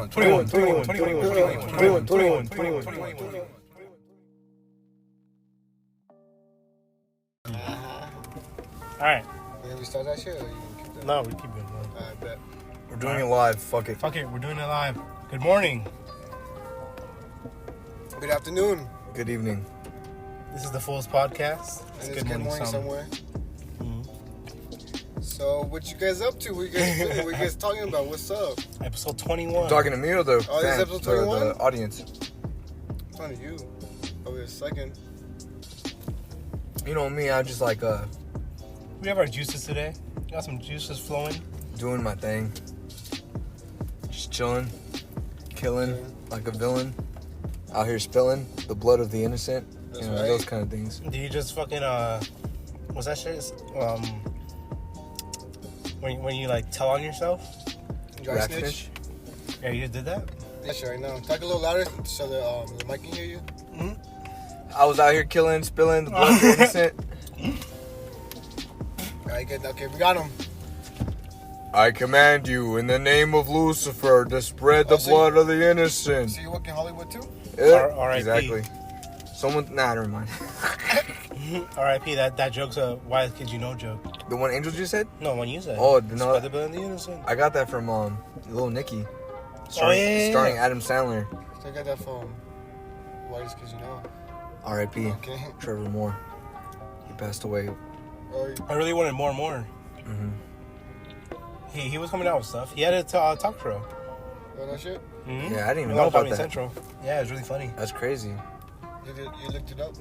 21. Alright. Yeah, we start that shit or you keep that? No, we keep it. I bet. We're doing it live. Fuck it. Fuck it, we're doing it live. Good morning. Good afternoon. Good evening. This is the Fools Podcast. And it's good morning somewhere. So, what you guys up to? What you guys doing? What you guys talking about? What's up? Episode 21. You talking to me or the Oh, this fans, is episode 21? the audience? I'm talking to you. Oh, wait a second. You know me, I just like We have our juices today. Got some juices flowing. doing my thing. Just chilling. Killing like a villain. Out here spilling the blood of the innocent. That's You know, right. those kind of things. Do you just fucking what's that shit? When you like tell on yourself? Dry Rat snitch. fish. Yeah, you just did that? Yeah, sure, right now. Talk a little louder so the mic can hear you. I was out here killing, spilling the blood of the innocent. Alright, good. Okay, we got him. I command you in the name of Lucifer to spread the so blood of the innocent. So you work in Hollywood too? Yeah, R.I.P. exactly. Someone, never mind. R.I.P. That joke's a why kids you know joke. The one Angel just said? No, one you said. Oh, no. Spread the blood of the innocent. I got that from Little Nicky. Yeah. Starring Adam Sandler. So I got that from Whitest Kids You Know. R.I.P. Okay. Trevor Moore. He passed away. Oh, I really wanted more and more. Mm-hmm. He was coming out with stuff. He had a talk show. you know that shit? Mm-hmm. Yeah, I didn't even know about Comedy that. Central. Yeah, it was really funny. That's crazy. You looked it up?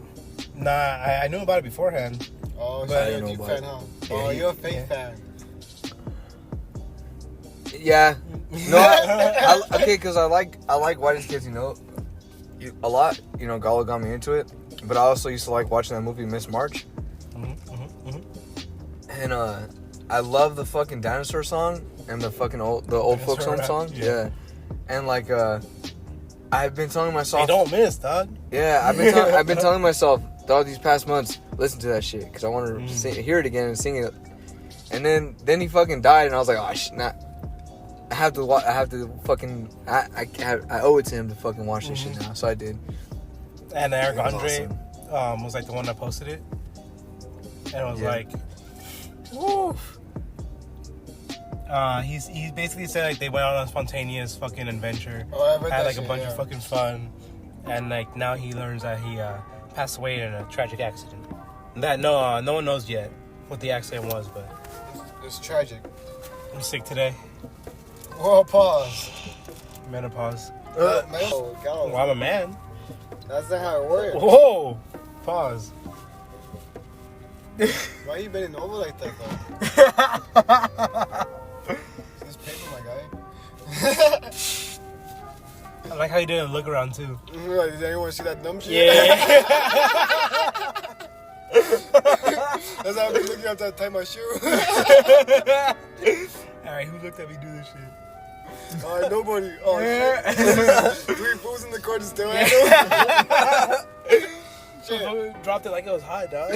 Nah, I knew about it beforehand. Oh, But- so I you're a didn't deep know fan, about huh? Yeah, Oh, he- you're a fake yeah. fan. Yeah. No, okay, because I like Whitest Kids, a lot. You know, Galo got me into it. But I also used to like watching that movie Miss March. And I love the fucking dinosaur song and the fucking old folks home song. Yeah. And like I've been telling myself, Hey, don't miss, dog. yeah, I've been telling myself all these past months, listen to that shit because I want to hear it again and sing it. And then he fucking died, and I was like, oh, I have to fucking I owe it to him to fucking watch this shit now. So I did. And Eric It was Andre awesome. was like the one that posted it. And it was Yeah. like, woo. He basically said like they went on a spontaneous fucking adventure. Oh, I read had that like shit, a bunch yeah. of fucking fun. And like now he learns that he passed away in a tragic accident. That no one knows yet what the accident was, but It's tragic. I'm sick today. Whoa, pause. Menopause. Oh, Galo. Well, I'm a man. That's not how it works. Whoa! Pause. Why you bending over like that, though? This paper, my guy. I like how you didn't look around too. Like, does anyone see that dumb shit? Yeah. That's how I've been looking after I tie my shoe. Alright, who looked at me do this shit? Alright, nobody. Oh, shit. 3 fools in the court still at Shit. Dropped it like it was hot, dog.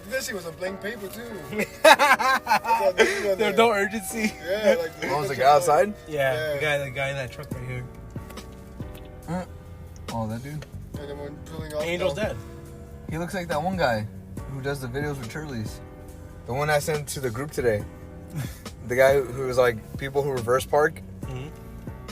This shit was a blank paper, too. There's no urgency. Yeah, like... What was the guy outside? Yeah, Yeah. the guy in that truck right here. Oh, that dude. And then when pulling off, Angel's dead. He looks like that one guy who does the videos with Turleys. The one I sent to the group today. The guy who was like people who reverse park.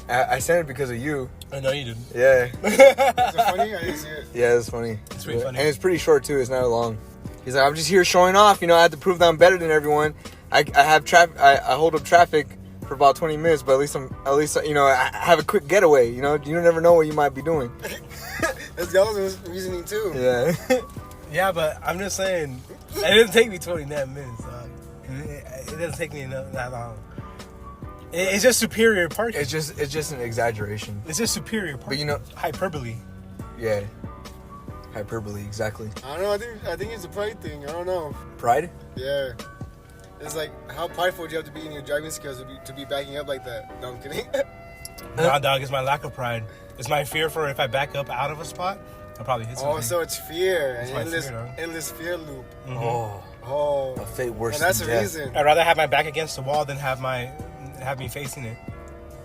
I sent it because of you. I know you didn't. Yeah. Is it funny? I didn't see it. Yeah, it's funny. It's pretty funny. And it's pretty short too. It's not long. He's like, I'm just here showing off. I have to prove that I'm better than everyone. I have I hold up traffic for about 20 minutes, but at least I have a quick getaway. You never know what you might be doing. That's Galo's reasoning, too. Yeah. Yeah, but I'm just saying, it didn't take me 29 minutes, dog. It doesn't take me that long. It's just superior parking. It's just an exaggeration. It's just superior parking. But hyperbole. Yeah. Hyperbole, exactly. I don't know. I think it's a pride thing. I don't know. Pride? Yeah. It's like, how prideful do you have to be in your driving skills to be backing up like that? No, I'm kidding. Nah, dog, it's my lack of pride. It's my fear for if I back up out of a spot, I'll probably hit something. Oh, so it's fear. It's An my endless, fear, dog. endless fear loop. Oh, Oh. a fate worse And that's than the death. reason. I'd rather have my back against the wall than have me facing it.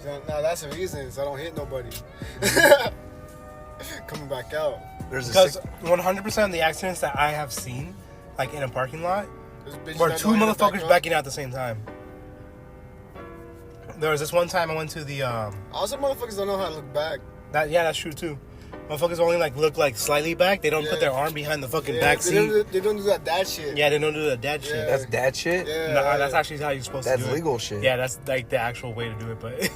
No, that's the reason. So I don't hit nobody. Coming back out. Because 100% of the accidents that I have seen, like in a parking lot, were two motherfuckers backing out at the same time. There was this one time I went to the. Also, motherfuckers don't know how to look back. That's true too. Motherfuckers only like look like slightly back. They don't put their arm behind the fucking back seat. They don't do that dad shit. Yeah, they don't do that dad shit. That's dad shit? Yeah. Nah, that's actually how you're supposed to do it. That's legal shit. Yeah, that's like the actual way to do it, but...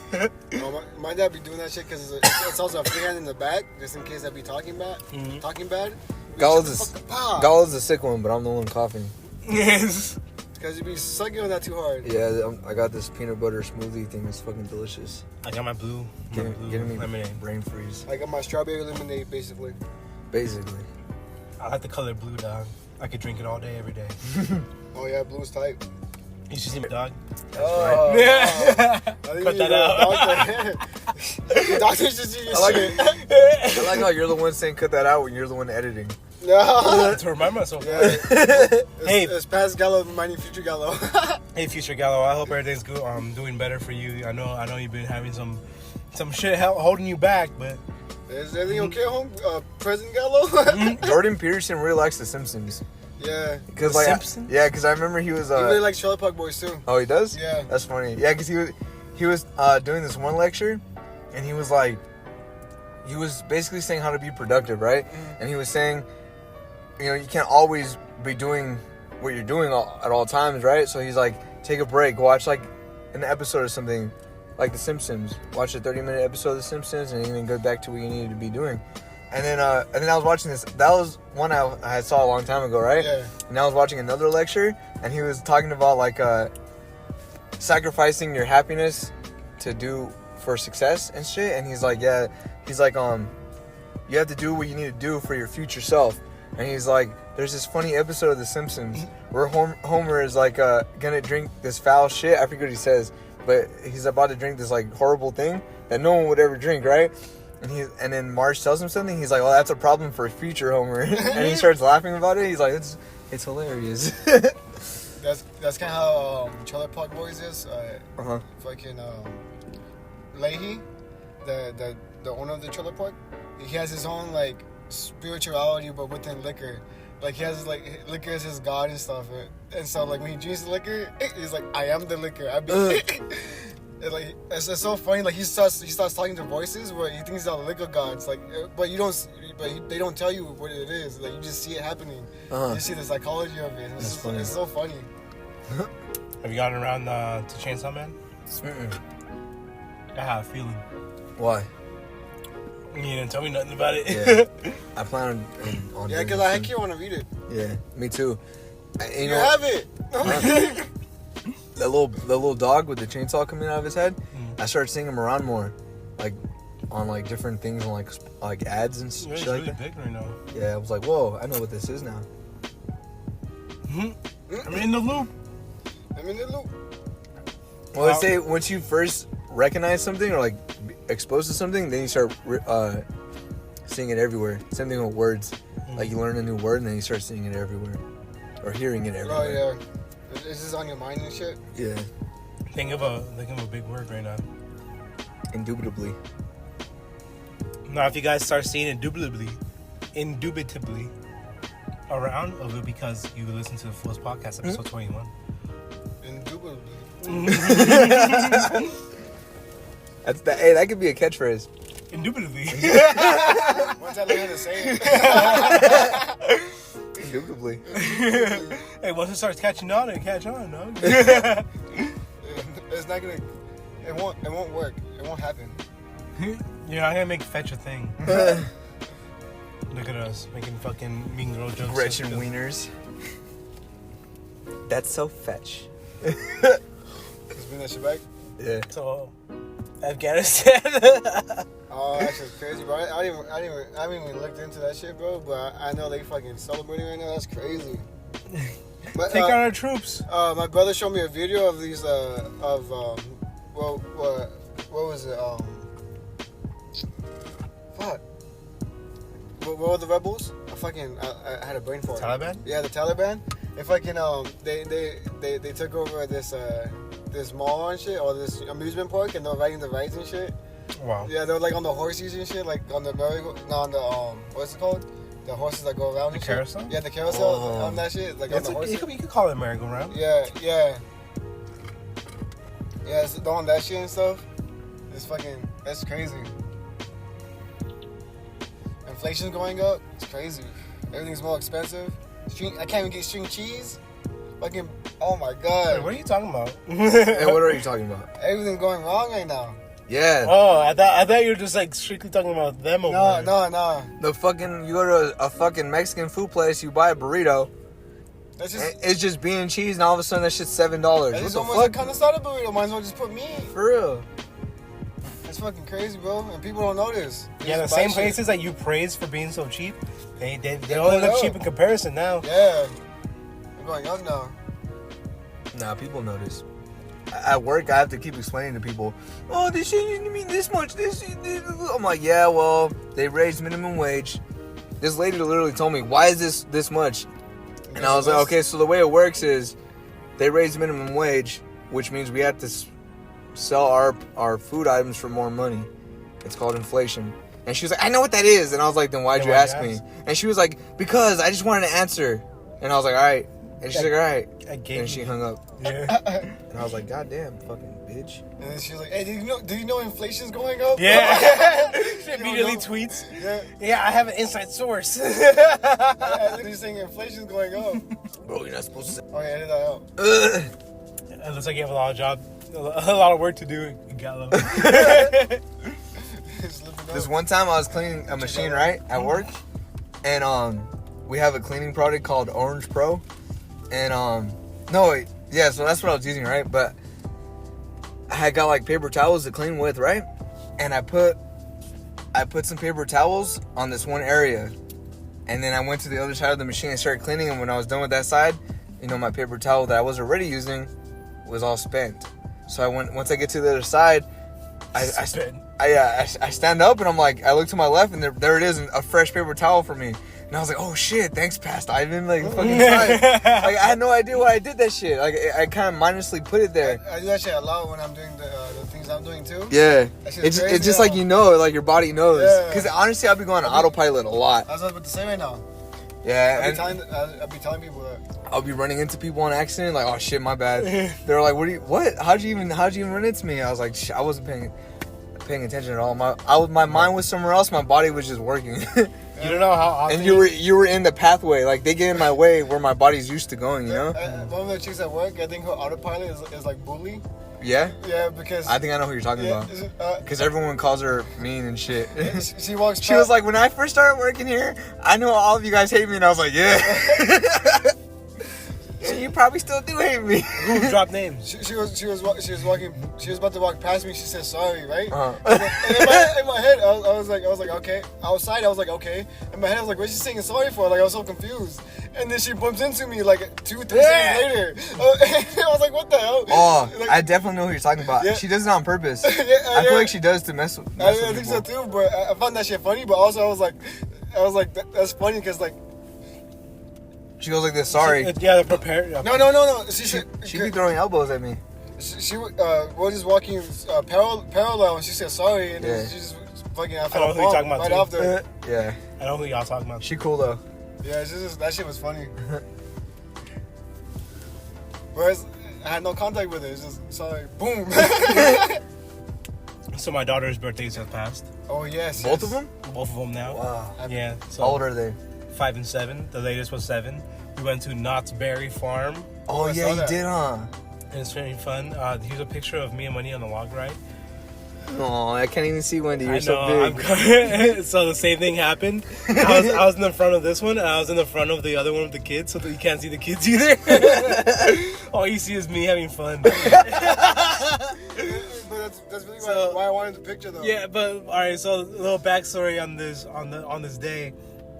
my dad be doing that shit because it's also a free hand in the back, just in case I be talking bad. Talking bad. Galo's a sick one, but I'm the one coughing. Yes. Because you be sucking on that too hard. Yeah, I got this peanut butter smoothie thing. It's fucking delicious. I got my blue Getting me lemonade. brain freeze. I got my strawberry lemonade, basically. I like the color blue, dog. I could drink it all day, every day. Oh yeah, blue's tight. You should see my dog. That's right. Yeah. Cut that out. The doctor should see your shit. I like how you're the one saying cut that out when you're the one editing. No. To remind myself. Yeah. Hey, it's past Galo, reminding future Galo. Hey, future Galo. I hope everything's good. Doing better for you. I know you've been having some shit holding you back, but is everything okay, home? President Galo? Jordan Peterson really likes The Simpsons. Yeah. Because Simpsons? because I remember he was. He really likes Trailer Park Boys too. Oh, he does? Yeah. That's funny. Yeah, because he was doing this one lecture, and he was basically saying how to be productive, right? And he was saying, you can't always be doing what you're doing at all times, right? So he's like, take a break, watch like an episode or something, like The Simpsons. Watch a 30-minute episode of The Simpsons, and then go back to what you needed to be doing. And then I was watching this. That was one I saw a long time ago, right? Yeah. And I was watching another lecture, and he was talking about like sacrificing your happiness to do for success and shit. And he's like, you have to do what you need to do for your future self. And he's like, there's this funny episode of The Simpsons where Homer is like gonna drink this foul shit. I forget what he says, but he's about to drink this like horrible thing that no one would ever drink, right? And then Marge tells him something. He's like, "Well, that's a problem for future Homer." And he starts laughing about it. He's like, "It's hilarious." That's kind of how Trailer Park Boys is. Fucking LAKEY, the owner of the trailer park, he has his own like spirituality, but within liquor. Like he has like liquor as his god and stuff. And so like when he drinks the liquor, he's like, "I am the liquor." Like it's so funny. Like he starts talking to voices where he thinks they're the liquor gods. Like, but they don't tell you what it is. Like you just see it happening. You just see the psychology of it. It's so funny. Have you gotten around to Chainsaw Man? I have a feeling. Why? You didn't tell me nothing about it. Yeah. I plan on yeah, because I actually want to read it. Yeah, me too. You have it. The little dog with the chainsaw coming out of his head. I started seeing him around more, like on like different things on like ads and shit. He's like really that. big right now. Yeah, I was like, whoa, I know what this is now. I'm in the loop. Well, they say once you first recognize something or like exposed to something, then you start seeing it everywhere. Same thing with words. Like you learn a new word and then you start seeing it everywhere or hearing it everywhere. Oh yeah. Is this on your mind and shit? Yeah. Think of a big word right now. Indubitably. Now, if you guys start seeing Indubitably around, it'll be because you listen to the fullest podcast, episode 21. Indubitably. Hey, that could be a catchphrase. Indubitably. Once I learn how to say it. Indubitably. Hey, once it starts catching on, it'll catch on, no? It's not gonna. It won't work. It won't happen. You're not gonna make fetch a thing. Look at us making fucking mean girl jokes. Gretchen Wieners. That's so fetch. Let's bring that shit back. Yeah. So, Afghanistan. Oh, that shit's crazy, bro. I haven't even looked into that shit, bro. But I know they fucking celebrating right now. That's crazy. But, Take out our troops. My brother showed me a video of these what was it? Fuck. What were the rebels? I had a brain fart. Taliban? Yeah, the Taliban. They fucking they took over this this mall and shit, or this amusement park, and they're riding the rides and shit. Wow. Yeah, they're like on the horses and shit, like on the on the what's it called? The horses that go around. The and carousel. Shit. Yeah, the carousel on that shit, like on the horses. You could call it a merry-go-round. Yeah. So they're on that shit and stuff. That's crazy. Inflation's going up. It's crazy. Everything's more expensive. I can't even get string cheese. Fucking, oh my god. Wait, what are you talking about? Hey, what are you talking about? Everything's going wrong right now. Yeah. Oh, I thought you were just like strictly talking about them over there. No. The fucking, you go to a fucking Mexican food place, you buy a burrito. That's just, it's just bean and cheese, and all of a sudden that shit's $7. That's What just the almost fuck? like Canesada burrito. Might as well just put meat. For real. That's fucking crazy, bro. And people don't notice. Yeah, the just buy same shit. places that you praise for being so cheap, they only look cheap in comparison now. Yeah. They're going up now. Nah, people notice. At work, I have to keep explaining to people, oh, this shit didn't mean this much. This. I'm like, yeah, well, they raised minimum wage. This lady literally told me, why is this much? And I was like, okay, so the way it works is they raise minimum wage, which means we have to sell our food items for more money. It's called inflation. And she was like, I know what that is. And I was like, then why'd you ask me? And she was like, because I just wanted to answer. And I was like, all right. And she's like, all right. And she hung up. Yeah. And I was like, God damn, fucking bitch. And then she was like, hey, do you know inflation's going up? Yeah. She immediately tweets. Yeah, I have an inside source. They're saying inflation's going up. Bro, you're not supposed to say. Okay, edit that out. It looks like you have a lot of work to do in Galo. This one time I was cleaning a machine, right, at work. And we have a cleaning product called Orange Pro. And so that's what I was using, right? But I had got like paper towels to clean with, right? And I put some paper towels on this one area. And then I went to the other side of the machine and started cleaning. And when I was done with that side, my paper towel that I was already using was all spent. So once I get to the other side, I stand up and I'm like, I look to my left and there it is, a fresh paper towel for me. And I was like, oh shit, thanks, Past Ivan. Like, fucking time. Like, I had no idea why I did that shit. Like, I kind of mindlessly put it there. I do that shit a lot when I'm doing the things I'm doing too. Yeah. It's just like, like your body knows. Because honestly, I'll be going on autopilot a lot. That's what I was about to say right now. Yeah. I'll be telling people that. I'll be running into people on accident, like, oh shit, my bad. They're like, what? How'd you even run into me? I was like, I wasn't paying attention at all. My mind was somewhere else. My body was just working. You don't know how often. And you were in the pathway. Like, they get in my way where my body's used to going, you know? One of the chicks at work, I think her autopilot is like bully. Yeah? Yeah, because... I think I know who you're talking about. Because everyone calls her mean and shit. She walks past... She was like, when I first started working here, I know all of you guys hate me. And I was like, yeah. So you probably still do hate me. Who dropped names? She was walking. She was about to walk past me. She said sorry, right? Uh-huh. And in my head, I was like, okay. Outside, I was like, okay. In my head, I was like, what's she saying sorry for? Like, I was so confused. And then she bumps into me like 2-3 seconds later. I was like, what the hell? Oh, like, I definitely know who you're talking about. Yeah. She does it on purpose. I feel like she does to mess with I people. think so too. But I found that shit funny. But also, I was like, that's funny because like. She goes like this, sorry. Yeah, prepare. No. She be throwing elbows at me. She we're just walking parallel, and she said sorry, and she just fucking. I know who you're talking about right too. after. Yeah. I know who y'all talking about. She cool though. Yeah, it's just that shit was funny. Whereas I had no contact with her. It's just sorry, boom. So my daughter's birthdays have passed. Oh yes. Both of them? Both of them now. Wow. Yeah. So How old are they? 5 and 7. The latest was 7. We went to Knott's Berry Farm. Oh yeah, you did, huh? And it's very fun. Here's a picture of me and Money on the log ride. Oh, I can't even see Wendy. You're I know, so big. So the same thing happened. I was in the front of this one, and I was in the front of the other one with the kids, so that you can't see the kids either. All you see is me having fun. But that's really why I wanted the picture though. Yeah, but all right. So a little backstory on this day.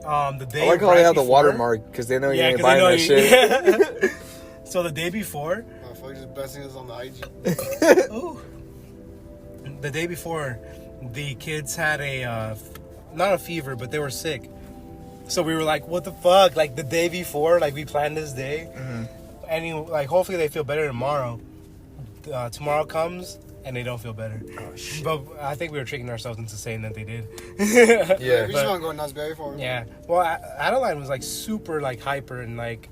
The day. I like how they have the watermark because they know you ain't buying that shit. Yeah. So the day before. My fuck just blessing us on the IG. Ooh. The day before, the kids had not a fever, but they were sick. So we were like, what the fuck? Like the day before, like we planned this day. Mm-hmm. And hopefully they feel better tomorrow. tomorrow comes and they don't feel better. Oh shit. But I think we were tricking ourselves into saying that they did. Yeah. We just want to go nuts berry for him. Yeah. Well, Adeline was like super like hyper and like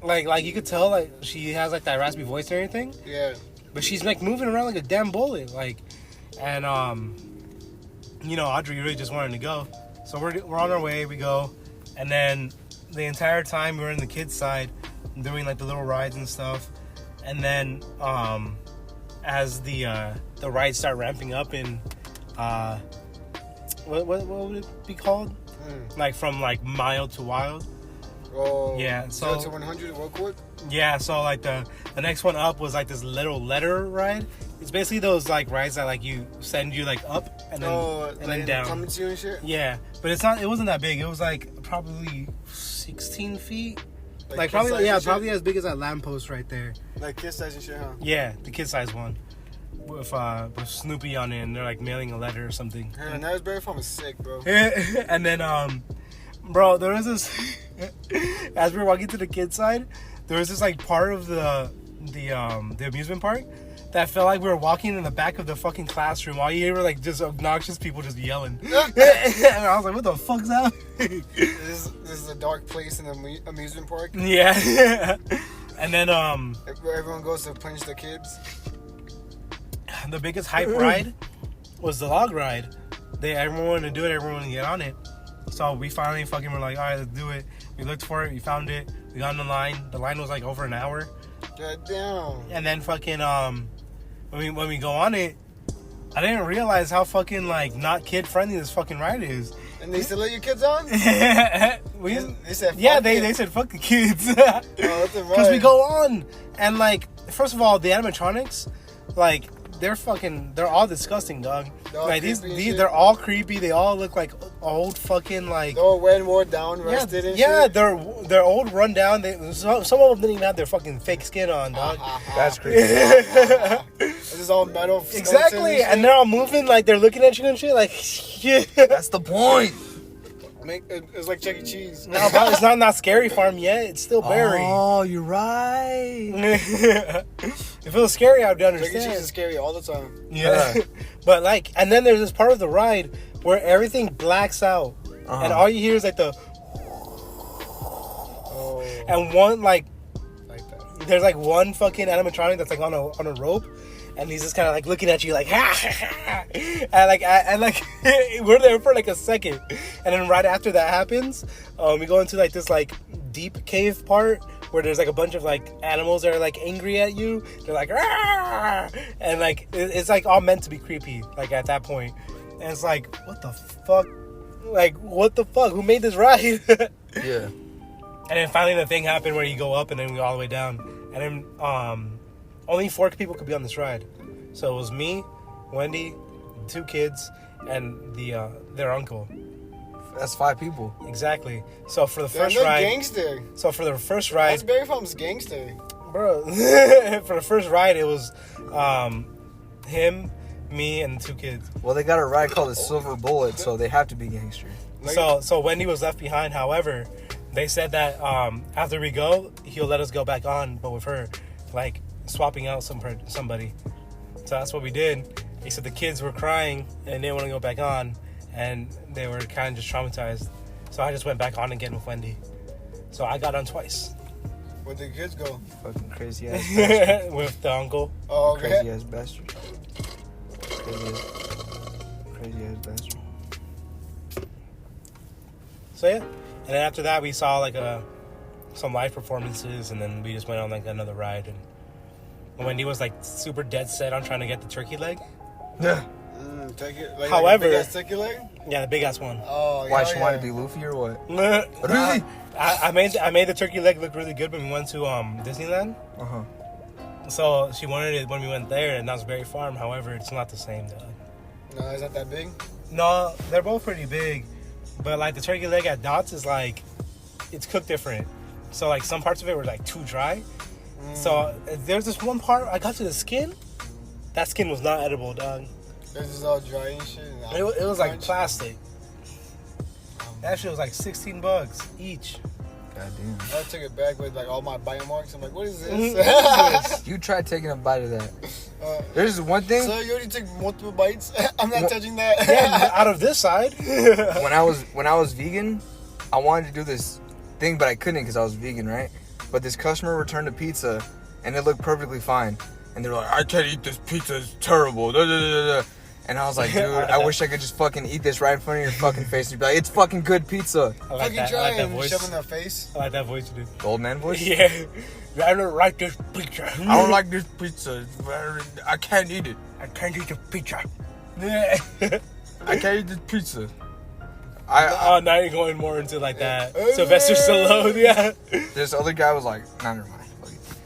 you could tell like she has like that raspy voice and everything. Yeah. But she's like moving around like a damn bullet, like, and Audrey really just wanted to go, so we're on our way. We go, and then the entire time we're in the kids' side, doing like the little rides and stuff, and then as the rides start ramping up in what would it be called? Like from like mild to wild. Oh. Yeah. So 0 to 100 real quick. Yeah, so like the next one up was like this little letter ride. It's basically those like rides that like you send you like up and then down. Coming to you and shit. Yeah, but it wasn't that big. It was like probably 16 feet. Like probably as big as that lamppost right there. Like kid size and shit, huh? Yeah, the kid size one with Snoopy on it, and they're like mailing a letter or something. Man, that Berry Farm is sick, bro. And then bro, there was this as we were walking to the kids side. There was this like part of the amusement park that felt like we were walking in the back of the fucking classroom. All you hear were like just obnoxious people just yelling. And I was like, what the fuck's that? This is a dark place in the amusement park. Yeah. And then where everyone goes to punch the kids. The biggest hype ride was the log ride. Everyone wanted to do it, everyone wanted to get on it. So we finally fucking were like, all right, let's do it. We looked for it, we found it. We got on the line. The line was like over an hour. God damn. And then fucking when we go on it, I didn't realize how fucking like not kid friendly this fucking ride is. And they still let your kids on? They said fuck they said fuck the kids. Because we go on and like first of all the animatronics like they're all disgusting, dog. Like they're all creepy. They all look like old fucking like. They're all wearing more down, rested and shit. They're old, run down. Some of them didn't even have their fucking fake skin on, dog. That's crazy. This is all metal. Exactly, and they're all moving like they're looking at you and shit. Like, yeah. That's the point. It's like Chuck E. Cheese. No, but it's not Scary Farm yet. It's still Barry. Oh, you're right. If it was scary, I'd understand. Chuck E. Cheese is scary all the time. Yeah. But like, and then there's this part of the ride where everything blacks out, and all you hear is like the. Oh. And one like that. There's like one fucking animatronic that's like on a rope. And he's just kind of like looking at you like, ha, ha, ha. And like we're there for like a second. And then right after that happens, we go into like this like deep cave part where there's like a bunch of like animals that are like angry at you. They're like, Rah! And like, it's like all meant to be creepy, like at that point. And it's like, what the fuck? Like, what the fuck? Who made this ride? Yeah. And then finally the thing happened where you go up and then we go all the way down. And then, only 4 people could be on this ride. So it was me, Wendy, 2 kids, and their uncle. That's 5 people. Exactly. So for the first they're ride... gangster. So for the first ride... That's Berry Farm's gangster. Bro. For the first ride, it was him, me, and 2 kids. Well, they got a ride called the Silver Bullet, so they have to be gangster. So Wendy was left behind. However, they said that after we go, he'll let us go back on, but with her. Like... swapping out somebody. So that's what we did. He said the kids were crying and they didn't want to go back on, and they were kind of just traumatized. So I just went back on again with Wendy. So I got on twice. Where'd the kids go? Fucking crazy ass bastard. With the uncle. Oh, okay. Crazy ass bastard. Crazy ass bastard. So yeah. And then after that we saw like some live performances, and then we just went on like another ride. And Wendy was like super dead set on trying to get the turkey leg. Yeah. Take it. Like, However, like a big ass turkey leg? Yeah, the big ass one. Oh, yeah. Why she wanted to be Luffy or what? Really? I made the turkey leg look really good when we went to Disneyland. So she wanted it when we went there, and that was Berry Farm. However, it's not the same though. No, is that big? No, they're both pretty big, but like the turkey leg at Knott's is like, it's cooked different. So like some parts of it were like too dry. So there's this one part I got to the skin. That skin was not edible, dog. It's just all dry and shit. It was like plastic. That shit was like $16 each. Goddamn. I took it back with like all my bite marks. I'm like, what is this? You tried taking a bite of that. There's one thing. So you already took multiple bites. I'm not touching that. Yeah, out of this side. when I was vegan, I wanted to do this thing, but I couldn't because I was vegan, right? But this customer returned a pizza, and it looked perfectly fine. And they're like, I can't eat this pizza. It's terrible. Da, da, da, da. And I was like, dude, I wish I could just fucking eat this right in front of your fucking face. And you'd be like, it's fucking good pizza. I like that. Try I like that and voice. shove in their face. I like that voice you do. The old man voice? Yeah. I don't like this pizza. I don't like this pizza. I can't eat it. I can't eat the pizza. I can't eat this pizza. Now you're going more into like that. Sylvester Stallone, yeah. This other guy was like, nah, never mind.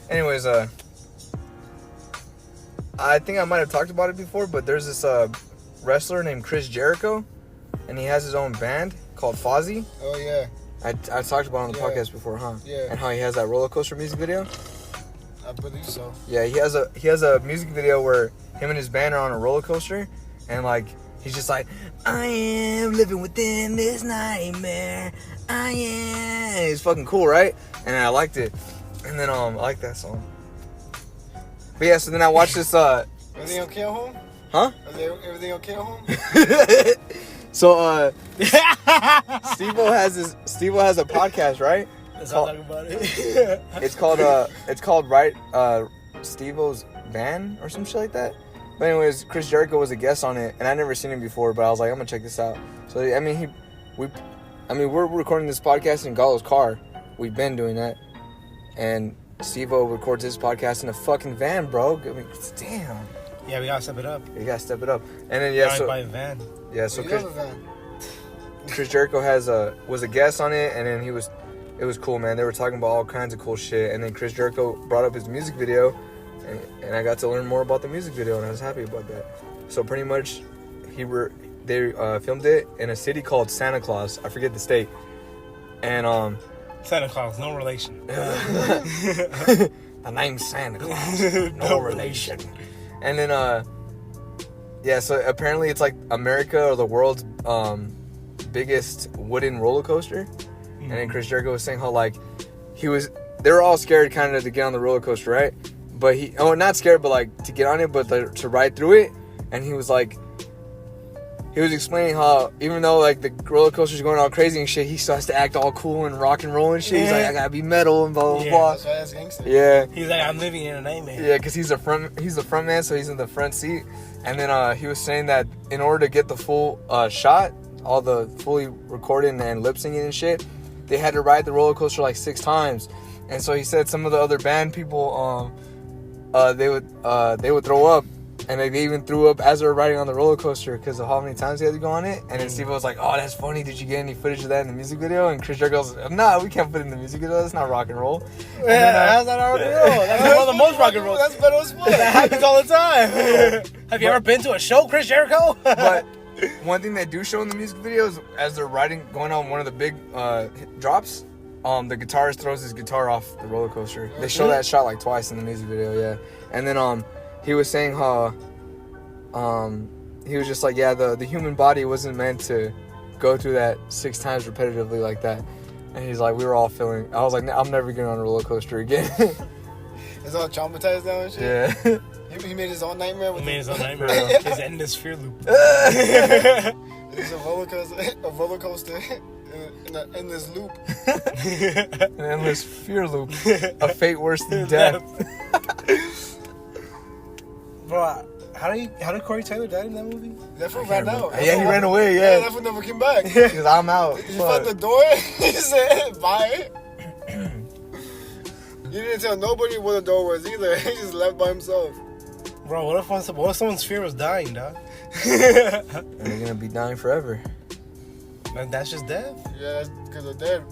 Anyways, I think I might have talked about it before, but there's this wrestler named Chris Jericho, and he has his own band called Fozzy. Oh yeah. I talked about it on the podcast before, huh? Yeah. And how he has that roller coaster music video. I believe so. Yeah, he has a music video where him and his band are on a roller coaster, and like he's just like, I am living within this nightmare. I am. It's fucking cool, right? And I liked it. And then I like that song. But yeah, so then I watched this. Everything okay at home? Huh? Everything okay at home? So Steve-O has a podcast, right? Let's not talk about it. It's called right Steve-O's Van or some shit like that. But anyways, Chris Jericho was a guest on it, and I never seen him before, but I was like, I'm gonna check this out. So I mean we're recording this podcast in Galo's car. We've been doing that, and Steve-O records his podcast in a fucking van, bro. I mean, damn. Yeah, we gotta step it up. You gotta step it up. And then Buy a van. Yeah, so We have a van. Chris Jericho was a guest on it, and then it was cool, man. They were talking about all kinds of cool shit, and then Chris Jericho brought up his music video, and I got to learn more about the music video, and I was happy about that. So pretty much, they filmed it in a city called Santa Claus. I forget the state, and Santa Claus, no relation. The name's Santa Claus, no relation. And then yeah, so apparently it's like America or the world's biggest wooden roller coaster. And then Chris Jericho was saying how like they were all scared kind of to get on the roller coaster, right? But not scared, but like to get on it, but to ride through it. And he was explaining how even though like the roller coaster's going all crazy and shit, he still has to act all cool and rock and roll and shit. He's like, I gotta be metal and blah blah blah. That's why that's gangster. Yeah. He's like, I'm living in a nightmare. Yeah, because he's the front man, so he's in the front seat. And then he was saying that in order to get the full shot, all the fully recording and lip singing and shit, they had to ride the roller coaster like 6 times. And so he said some of the other band people, they would throw up, and they even threw up as they were riding on the roller coaster because of how many times they had to go on it. And then Steve was like, "Oh, that's funny. Did you get any footage of that in the music video?" And Chris Jericho goes, "Nah, we can't put it in the music video. That's not rock and roll." Yeah, how's that rock and roll? That's one of the most rock and roll. That's better as fuck. That happens all the time. Have you ever been to a show, Chris Jericho? But one thing they do show in the music videos, as they're going on one of the big drops, the guitarist throws his guitar off the roller coaster. They show that shot like twice in the music video, yeah. And then he was saying how he was just like, yeah, the human body wasn't meant to go through that 6 times repetitively like that. And he's like, we were all feeling. I was like, I'm never getting on a roller coaster again. It's all traumatized now and shit. Yeah. He made his own nightmare. He made his own nightmare. His endless fear loop. It's a roller coaster in an endless loop. An endless fear loop. A fate worse than death. Bro, how did Corey Taylor die in that movie? That fool ran out. Yeah, he ran away, yeah. That fool never came back. Because I'm out. He found the door. He said, bye. He didn't tell nobody where the door was either. He just left by himself. Bro, what if someone's fear was dying, dog? And they're gonna be dying forever. And that's just death? Yeah, that's because they're dead.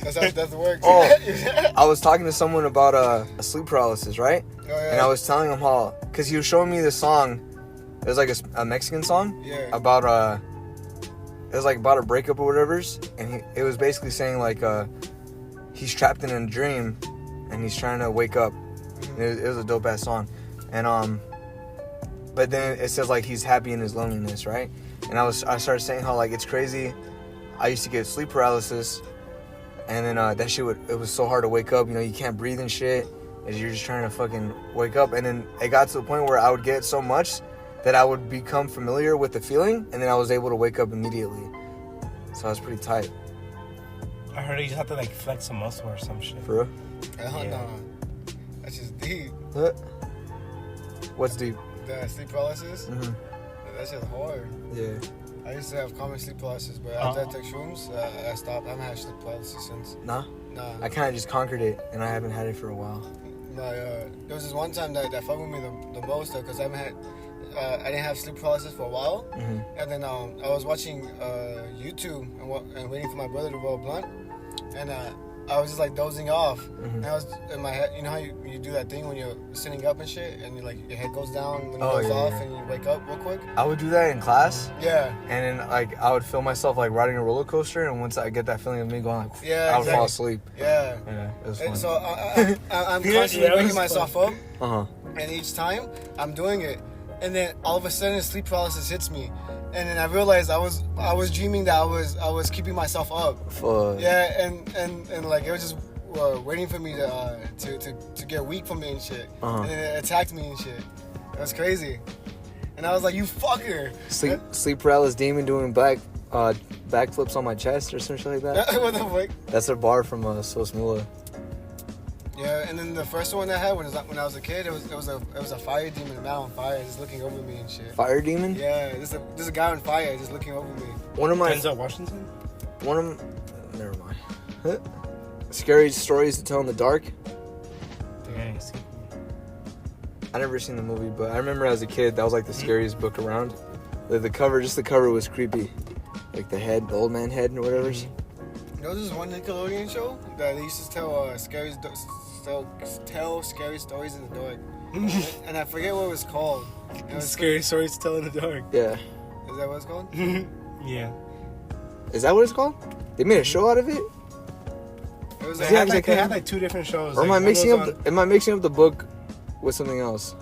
That's how death works. Oh, I was talking to someone about a sleep paralysis, right? Oh, yeah. And I was telling him how, because he was showing me this song. It was like a Mexican song. Yeah. About it was like about a breakup or whatever's, and it was basically saying like he's trapped in a dream, and he's trying to wake up. And it was a dope ass song, and but then it says like he's happy in his loneliness, right? and I started saying how like it's crazy. I used to get sleep paralysis, and then that shit it was so hard to wake up. You know, you can't breathe and shit, as you're just trying to fucking wake up. And then it got to the point where I would get so much that I would become familiar with the feeling, and then I was able to wake up immediately. So I was pretty tight. I heard you just have to like flex a muscle or some shit. For real? No. That's just deep. What? What's deep? The sleep paralysis? Mm-hmm. That's just hard. Yeah. I used to have common sleep paralysis, but after I took shrooms, I stopped. I haven't had sleep paralysis since. Nah? Nah. I kind of just conquered it, and I haven't had it for a while. There was this one time that fucked with me the most, though, because I didn't have sleep paralysis for a while. Mm-hmm. And then I was watching YouTube and waiting for my brother to roll a blunt. And I was just like dozing off. Mm-hmm. And I was in my head, you know how you do that thing when you're sitting up and shit, and you like your head goes down when you doze off and you wake up real quick? I would do that in class. Yeah. And then like I would feel myself like riding a roller coaster, and once I get that feeling of me going like, yeah, I would fall asleep. Yeah. Yeah, it was fun. And so I'm constantly waking myself up. Uh-huh. And each time I'm doing it, and then all of a sudden sleep paralysis hits me, and then I realized I was dreaming that I was keeping myself up. Fuck. Yeah, and like it was just waiting for me to get weak from it and shit, and then it attacked me and shit. It was crazy, and I was like, "You fucker!" Sleep paralysis demon doing backflips on my chest or some shit like that. What the fuck? That's a bar from Sosmula. Yeah, and then the first one I had when I was a kid, it was a fire demon, a man on fire, just looking over me and shit. Fire demon? Yeah, there's a guy on fire just looking over me. One of my Denzel Washington. Never mind. Scary stories to tell in the dark. Yeah, I never seen the movie, but I remember as a kid that was like the scariest book around. The cover was creepy, like the old man head and whatever. You know, there's one Nickelodeon show that they used to tell scary stories in the dark, and I forget what it was called. It was Scary stories to tell in the dark. Yeah. Is that what it's called? Yeah. Is that what it's called? They made a show out of it? It was They like, had like two different shows. Or am I like, mixing one up? was Am I mixing up the book with something else?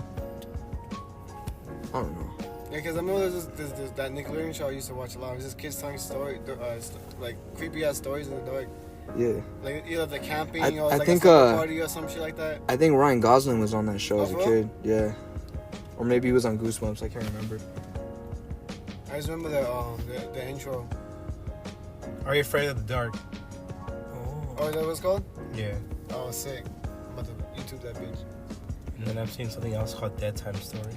I don't know. yeah, because I remember there's that Nickelodeon show I used to watch a lot. It was just kids telling like creepy ass stories in the dark. Yeah. Like either the camping I or like think, a summer party or some shit like that. I think Ryan Gosling was on that show as a for kid. Yeah. Or maybe he was on Goosebumps. I can't remember. I just remember the intro. Are You Afraid of the Dark? Oh, is that what it's called? Yeah. Oh, sick. I'm about to YouTube that bitch. And then I've seen something else called Dead Time Stories.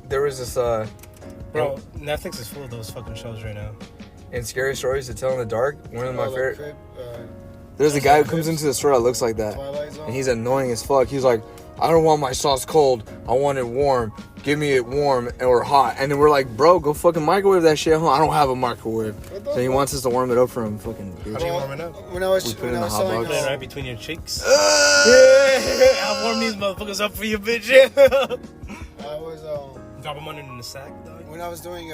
There was this Bro, Netflix is full of those fucking shows right now. in Scary Stories to Tell in the Dark. One of my like favorite. There's a guy who comes into the store that looks like that, Twilight Zone. and he's annoying as fuck. He's like, I don't want my sauce cold. I want it warm. Give me it warm or hot. And then we're like, bro, go fucking microwave that shit. I don't have a microwave. So he wants us to warm it up for him. Fucking How bitch. do you warm it up? When I was We put it in when I the was hot selling, box. Put it right between your cheeks. Yeah. I'll warm these motherfuckers up for you, bitch. I was Drop them under in the sack, dog. when I was doing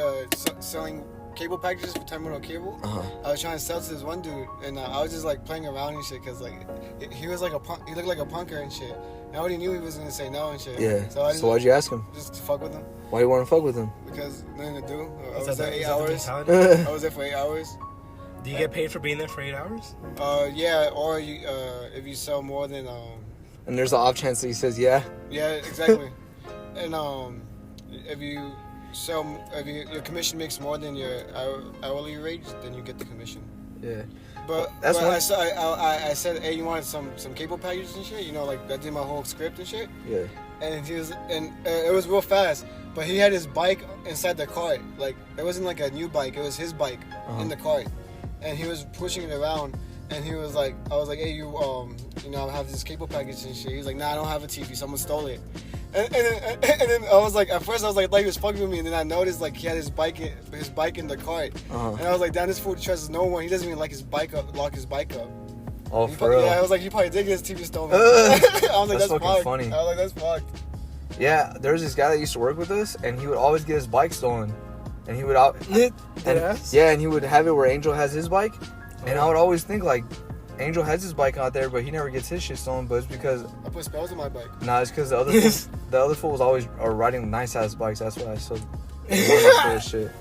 selling cable packages for Time Warner Cable. I was trying to sell to this one dude, and I was just like playing around and shit, cause like he was like a punk, he looked like a punker and shit. And I already knew he was gonna say no and shit. Yeah. So Why'd you ask him? Just to fuck with him, Why you want to fuck with him? because nothing to do. I Is was that there the- 8 is that the hours. mentality? I was there for 8 hours. Do you get paid for being there for 8 hours? Yeah, or you if you sell more than And there's the off chance that he says, yeah. yeah, exactly. And if you your commission makes more than your hourly rate, then you get the commission. Yeah. But That's one- I said, hey, you want some cable packages and shit? You know, like I did my whole script and shit. Yeah. And it was real fast. But he had his bike inside the cart. Like it wasn't like a new bike. It was his bike in the cart, and he was pushing it around. And he was like, I was like, hey, you I have this cable package and shit. He's like, nah, I don't have a TV. Someone stole it. And then I was like, at first I was like, I thought he was fucking with me, and then I noticed like he had his bike in the cart, and I was like, damn, this fool trusts no one. He doesn't even lock his bike up. Oh, for real? Yeah, I was like, you probably did get his TV stolen. I was like, that's fucking fucked. funny. I was like, that's fucked. Yeah, there was this guy that used to work with us, and he would always get his bike stolen. And he would and he would have it where Angel has his bike, and I would always think like, Angel has his bike out there, but he never gets his shit stolen. But it's because I put spells on my bike. it's because the other fools always are riding nice ass bikes. That's why. So Shit.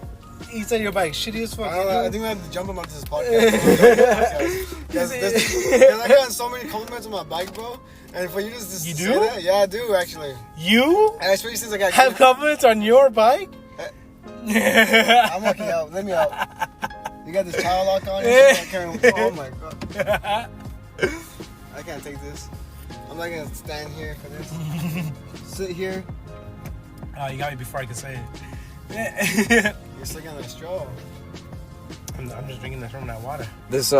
He said your bike shitty as fuck. I think we have to jump him onto this podcast. Because I got so many compliments on my bike, bro. And for you just to You say do? that, yeah, I do actually. You And especially since I got have compliments on your bike? I'm lucky out. Let me out. You got this child lock on. Oh my god. I can't take this. I'm not gonna stand here for this. Sit here. Oh, you got me before I could say it. You're sucking on that straw. I'm just drinking this from that water. This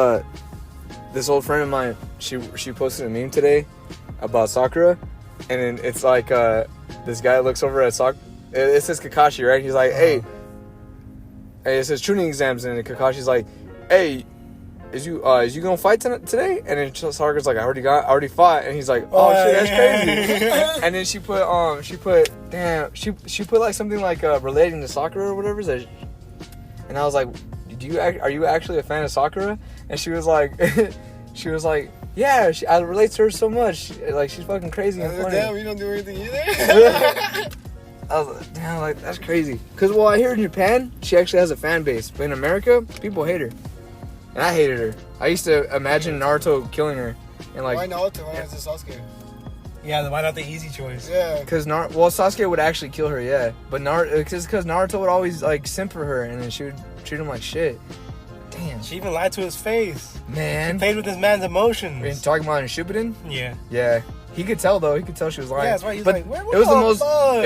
old friend of mine, she posted a meme today about Sakura, and then it's like this guy looks over at Sakura. It says Kakashi, right? He's like, hey, it says tuning exams, and Kakashi's like, hey, is you gonna fight today? And then Sakura's like, I already fought, and he's like, oh shit, that's crazy. And then she put like something like relating to Sakura or whatever. And I was like, are you actually a fan of Sakura? And she was like, yeah, I relate to her so much. Like, she's fucking crazy and funny. Damn, you don't do anything either. I was like, damn, like, that's crazy. Because, well, I hear in Japan, she actually has a fan base. But in America, people hate her. And I hated her. I used to imagine Naruto killing her. And like, why Naruto? Why is it Sasuke? Yeah, why not the easy choice? Yeah. Because Sasuke would actually kill her, yeah. But because Naruto would always, like, simp for her. And then she would treat him like shit. Damn. She even lied to his face. Man. She played with this man's emotions. Are you talking about in Shippuden? Yeah. Yeah. He could tell though. He could tell she was lying. Yeah, that's why he's but like, where it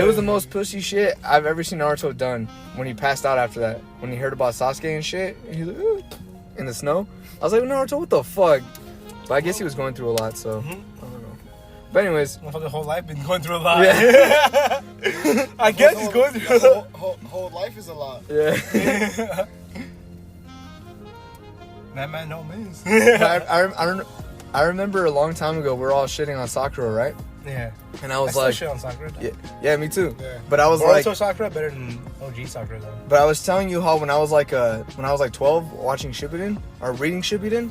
was the most pussy shit I've ever seen Naruto done. When he passed out after that, when he heard about Sasuke and shit, and he's like, ooh, in the snow. I was like, Naruto, what the fuck? But I guess he was going through a lot, so I don't know. But anyways, my fucking whole life been going through a lot. Yeah. I guess he's going through a lot. Whole life is a lot. Yeah. That man don't miss. I remember a long time ago, we were all shitting on Sakura, right? Yeah. And I was I like, still shit on Sakura. yeah, me too. Yeah. But I was Boruto like, Sakura better than OG Sakura though. but I was telling you how when I was like 12, watching Shippuden or reading Shippuden,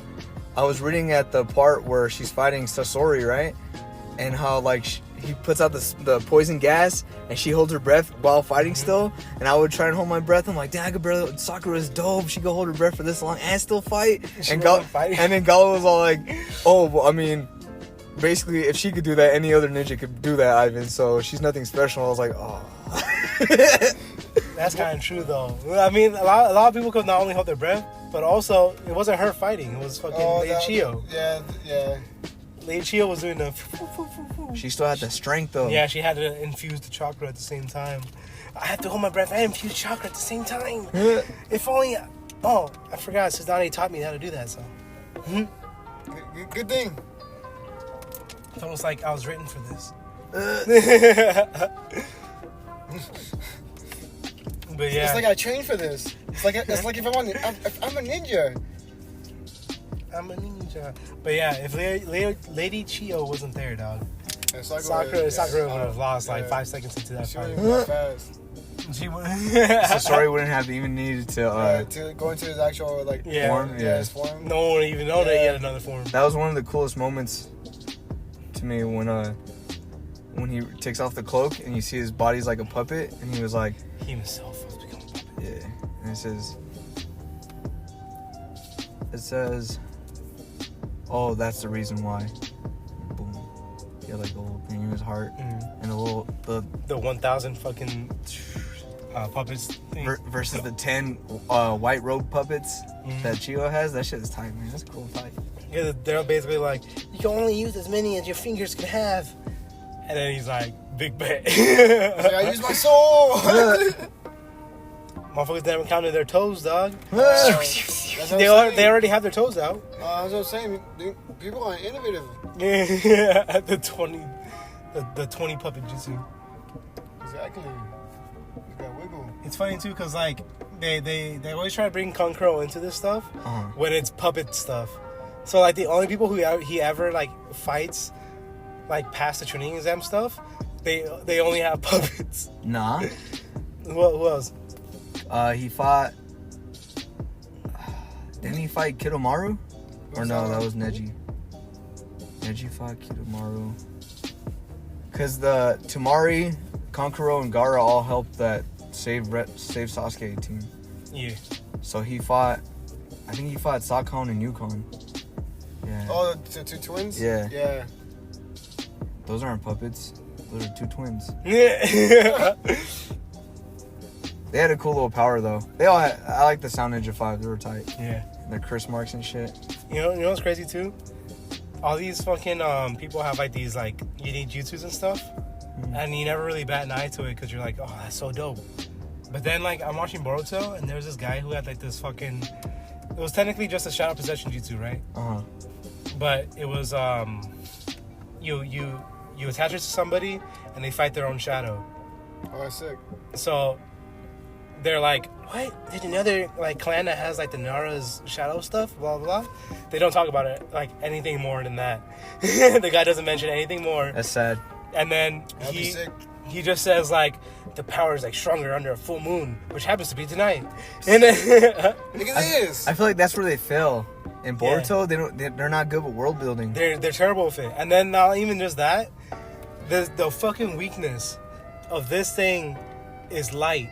I was reading at the part where she's fighting Sasori, right? And how like he puts out the poison gas and she holds her breath while fighting still. And I would try and hold my breath. I'm like, dang, Sakura is dope. She could hold her breath for this long and still fight. And then Galo was all like, oh, well, I mean, basically, if she could do that, any other ninja could do that, Ivan. So she's nothing special. I was like, oh. That's kind of true, though. I mean, a lot of people could not only hold their breath, but also it wasn't her fighting. It was fucking Leichio. Yeah. Leichio was doing the. She still had the strength, though. Yeah, she had to infuse the chakra at the same time. I had to hold my breath and infuse chakra at the same time. If only. Oh, I forgot. Sudanne taught me how to do that. So. Good thing. It's almost like I was written for this. But yeah, It's like I trained for this. It's like if I'm a ninja. I'm a ninja. But yeah, if Lady Chio wasn't there, dog, Sakura would have lost like 5 seconds into that fight. Fast. She would. Sasori wouldn't have even needed To go into his actual form. Yeah. His form. No one would even know that he had another form. That was one of the coolest moments to me when he takes off the cloak and you see his body's like a puppet, and he was like, He himself has become a puppet. yeah. And it says, oh, that's the reason why. Boom. Yeah, like the little thing in his heart, and the 1,000 fucking puppets thing. Versus the 10 white robe puppets that Chio has. That shit is tight, man. That's a cool fight. Yeah, they're basically like, you can only use as many as your fingers can have. And then he's like, big bet. I use my soul. Motherfuckers never counted their toes, dog. They already have their toes out. I was saying, people are innovative. Yeah, the 20 puppet jutsu. Exactly. You got wiggle. It's funny too, cause like they always try to bring Kankuro into this stuff when it's puppet stuff. So like the only people who he ever like fights like past the training exam stuff, they only have puppets. Nah. Who else? He fought. Didn't he fight Kidomaru? Or no, that was Neji. Neji fought Kidomaru. Cause the Tamari, Kankuro, and Gaara all helped that Save Sasuke team. Yeah. So he fought. I think he fought Sakon and Yukon. Yeah. Oh, the two twins. Yeah. Yeah. Those aren't puppets. Those are two twins. Yeah. They had a cool little power though. They all had. I like the Sound Ninja 5. They were tight. Yeah. Their curse marks and shit. You know what's crazy too? All these fucking people have like these like unique jutsus and stuff, and you never really bat an eye to it because you're like, oh, that's so dope. But then like I'm watching Boruto, and there's this guy who had like this fucking. It was technically just a shadow possession jutsu, right? But it was you attach it to somebody, and they fight their own shadow. Oh, that's sick. So they're like, what? There's another like clan that has like the Nara's shadow stuff, blah blah blah. They don't talk about it like anything more than that. The guy doesn't mention anything more. That's sad. And then he just says like the power is like stronger under a full moon, which happens to be tonight. And then look at this. I feel like that's where they fail. In Boruto, they're not good with world building. They're terrible with it. And then not even just that, the fucking weakness of this thing is light.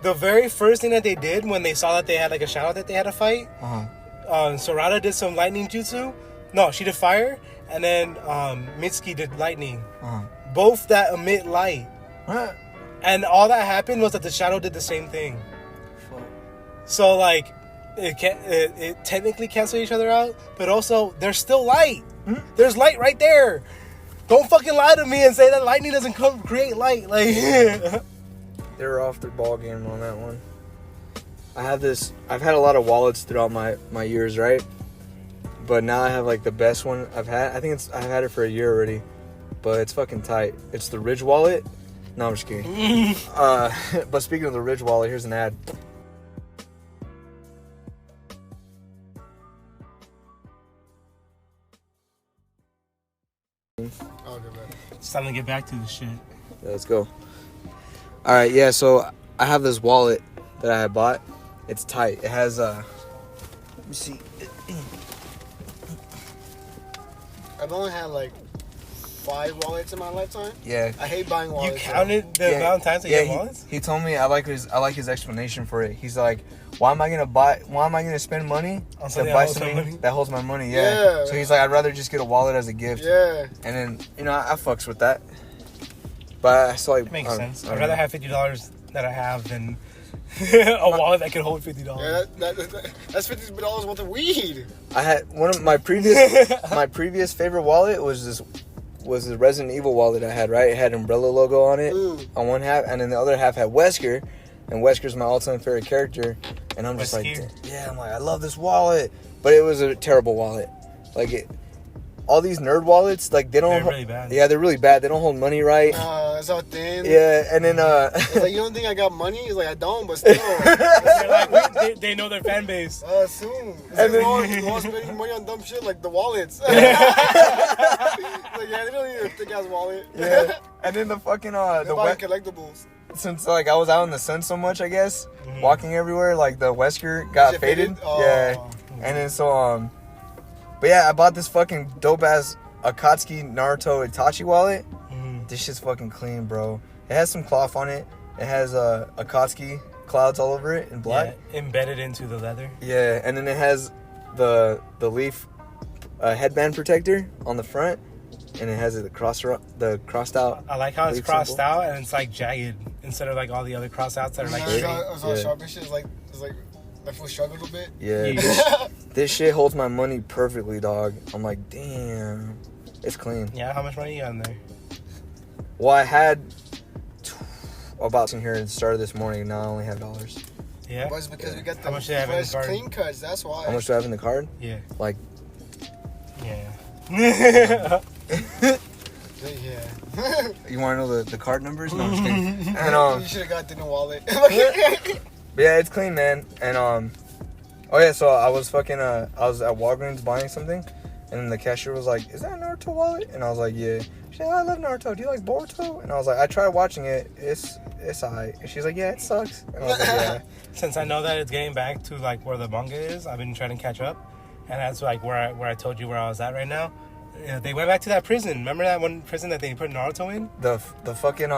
The very first thing that they did when they saw that they had like a shadow that they had to fight, Sarada did some lightning jutsu. No, she did fire, and then Mitsuki did lightning. Both that emit light. And all that happened was that the shadow did the same thing. So like, it technically cancel each other out, but also there's still light. There's light right there. Don't fucking lie to me and say that lightning doesn't create light. Like. They were off their ball game on that one. I've had a lot of wallets throughout my years, right? But now I have like the best one I've had. I've had it for a year already, but it's fucking tight. It's the Ridge wallet. No, I'm just kidding. But speaking of the Ridge wallet, here's an ad. It's time to get back to this shit. Yeah, let's go. All right, yeah. So I have this wallet that I had bought. It's tight. It has let me see. I've only had like 5 wallets in my lifetime. Yeah. I hate buying wallets. You counted the amount of times that you had wallets? He told me I like his explanation for it. He's like, why am I gonna spend money to buy something that holds my money? Yeah. So he's like, I'd rather just get a wallet as a gift. Yeah. And then I fucks with that. But so like, it makes sense. I'd rather have $50 that I have than a wallet that can hold $50. Yeah, that's $50 worth of weed. I had one of my previous favorite wallet was the Resident Evil wallet I had, right? It had Umbrella logo on it on one half, and then the other half had Wesker, and Wesker's my all-time favorite character. And I'm just like, yeah, I'm like, I love this wallet, but it was a terrible wallet. Like all these nerd wallets, like they're really bad. Yeah, they're really bad. They don't hold money right. It's all thin. Yeah, and then it's like, you don't think I got money? He's like, I don't, but still. they know their fan base. Assume. And then you all spending money on dumb shit like the wallets. Like, yeah, they don't need a thick ass wallet. Yeah. And then the fucking the collectibles. Since like I was out in the sun so much, I guess, walking everywhere, like the Wesker got faded. Oh. Yeah. And then so but yeah, I bought this fucking dope ass Akatsuki Naruto Itachi wallet. This shit's fucking clean, bro. It has some cloth on it. It has Akatsuki clouds all over it in black. Yeah, embedded into the leather. Yeah, and then it has the leaf headband protector on the front, and it has the crossed out. I like how it's crossed out and it's like jagged instead of like all the other cross outs that are like straight. It's all sharp and shit. It's like that fool struggled a bit. Yeah. This shit holds my money perfectly, dog. I'm like, damn, it's clean. Yeah, how much money you got in there? Well, I had about in here at the start of this morning. Now I only have $. Yeah. Well, it's because we got the fresh clean cuts. That's why. How much do I have in the card? Yeah. Like. Yeah. Yeah. You want to know the card numbers? No, I'm just kidding. And, you should have got the new wallet. But yeah, it's clean, man. And oh yeah, so I was at Walgreens buying something, and then the cashier was like, "Is that a Naruto wallet?" And I was like, "Yeah." She's like, "Oh, I love Naruto. Do you like Boruto?" And I was like, "I tried watching it. It's alright." And she's like, "Yeah, it sucks." And I was like, "Yeah." Since I know that it's getting back to like where the manga is, I've been trying to catch up, and that's like where I told you where I was at right now. They went back to that prison. Remember that one prison that they put Naruto in? The fucking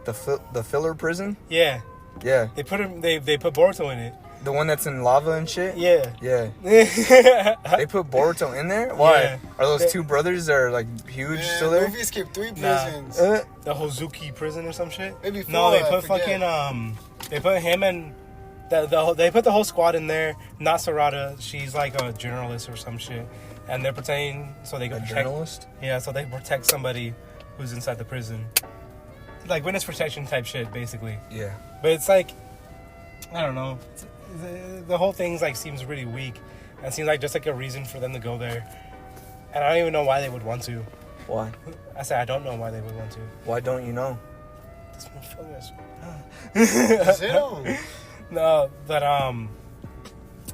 the filler prison. Yeah. Yeah. They put him. They put Boruto in it. The one that's in lava and shit? Yeah. Yeah. Nah. They put Boruto in there? Why? Yeah. Are those two brothers that are like huge still there? Luffy skipped 3 prisons. The Hozuki prison or some shit? Maybe 4. No, they put fucking they put him and they put the whole squad in there. Not Sarada, she's like a journalist or some shit. And they're pretending so they can protect. Journalist? Yeah, so they protect somebody who's inside the prison. Like witness protection type shit, basically. Yeah. But it's like, I don't know. The whole thing's like seems really weak. And seems like just like a reason for them to go there. And I don't even know why they would want to. Why? I said I don't know why they would want to. Why don't you know? This motherfucker. No, but I'm